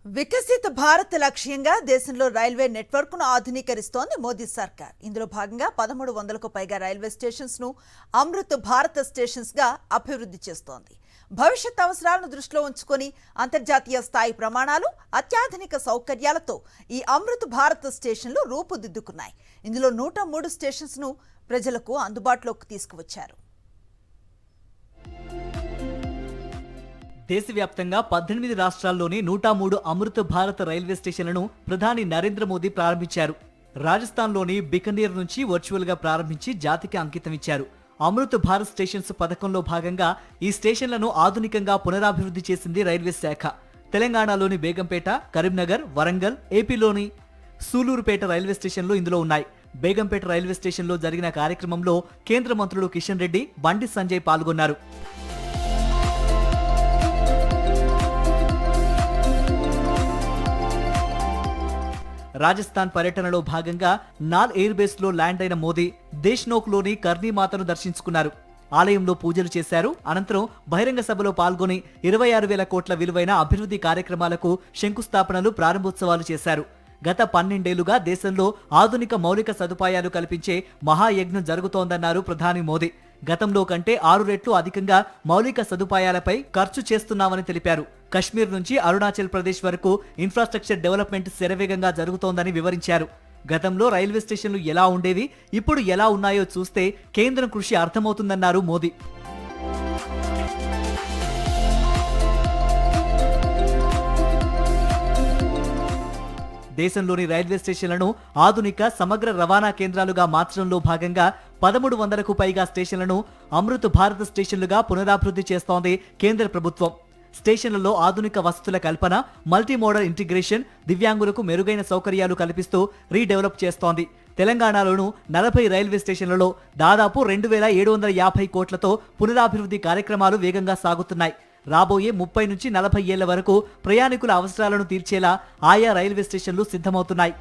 వికసిత భారత్ లక్ష్యంగా దేశంలో రైల్వే నెట్వర్క్ ను ఆధునీకరిస్తోంది మోదీ సర్కార్. ఇందులో భాగంగా 1300కు పైగా రైల్వే స్టేషన్స్ ను అమృత్ భారత్ స్టేషన్స్ గా అభివృద్ధి చేస్తోంది. భవిష్యత్ అవసరాలను దృష్టిలో ఉంచుకొని అంతర్జాతీయ స్థాయి ప్రమాణాలు, అత్యాధునిక సౌకర్యాలతో ఈ అమృత్ భారత్ స్టేషన్లు రూపుదిద్దుకున్నాయి. ఇందులో 103 స్టేషన్స్ ను ప్రజలకు అందుబాటులోకి తీసుకువచ్చారు. దేశవ్యాప్తంగా 18 రాష్ట్రాల్లోని 103 అమృత్ భారత్ రైల్వే స్టేషన్లను ప్రధాని నరేంద్ర మోదీ ప్రారంభించారు. రాజస్థాన్లోని బికనీర్ నుంచి వర్చువల్ గా ప్రారంభించి జాతికి అంకితమిచ్చారు. అమృత్ భారత్ స్టేషన్స్ పథకంలో భాగంగా ఈ స్టేషన్లను ఆధునికంగా పునరాభివృద్ధి చేసింది రైల్వే శాఖ. తెలంగాణలోని బేగంపేట, కరీంనగర్, వరంగల్, ఏపీలోని సూలూరుపేట రైల్వే స్టేషన్లు ఇందులో ఉన్నాయి. బేగంపేట రైల్వే స్టేషన్లో జరిగిన కార్యక్రమంలో కేంద్ర మంత్రులు కిషన్ రెడ్డి, బండి సంజయ్ పాల్గొన్నారు. రాజస్థాన్ పర్యటనలో భాగంగా నాల్ ఎయిర్ బేస్ లో ల్యాండ్ అయిన మోదీ దేశ్నోక్ లోని కర్ణీమాతను దర్శించుకున్నారు. ఆలయంలో పూజలు చేశారు. అనంతరం బహిరంగ సభలో పాల్గొని 26,000 కోట్ల విలువైన అభివృద్ధి కార్యక్రమాలకు శంకుస్థాపనలు, ప్రారంభోత్సవాలు చేశారు. గత 12 ఏళ్లుగా దేశంలో ఆధునిక మౌలిక సదుపాయాలు కల్పించే మహాయజ్ఞం జరుగుతోందన్నారు ప్రధాని మోదీ. గతంలో కంటే 6 రెట్లు అధికంగా మౌలిక సదుపాయాలపై ఖర్చు చేస్తున్నామని తెలిపారు. కశ్మీర్ నుంచి అరుణాచల్ ప్రదేశ్ వరకు ఇన్ఫ్రాస్ట్రక్చర్ డెవలప్మెంట్ శరవేగంగా జరుగుతోందని వివరించారు. గతంలో రైల్వే స్టేషన్లు ఎలా ఉండేవి, ఇప్పుడు ఎలా ఉన్నాయో చూస్తే కేంద్రం కృషి అర్థమవుతుందన్నారు మోదీ. దేశంలోని రైల్వే స్టేషన్లను ఆధునిక సమగ్ర రవాణా కేంద్రాలుగా మార్చడంలో భాగంగా 1300కు పైగా స్టేషన్లను అమృత్ భారత్ స్టేషన్లుగా పునరాభివృద్ధి చేస్తోంది కేంద్ర ప్రభుత్వం. స్టేషన్లలో ఆధునిక వసతుల కల్పన, మల్టీ మోడల్ ఇంటిగ్రేషన్, దివ్యాంగులకు మెరుగైన సౌకర్యాలు కల్పిస్తూ రీడెవలప్ చేస్తోంది. తెలంగాణలోనూ 40 రైల్వే స్టేషన్లలో దాదాపు 2,750 కోట్లతో పునరాభివృద్ధి కార్యక్రమాలు వేగంగా సాగుతున్నాయి. రాబోయే 30 నుంచి 40 ఏళ్ల వరకు ప్రయాణికుల అవసరాలను తీర్చేలా ఆయా రైల్వే స్టేషన్లు సిద్ధమవుతున్నాయి.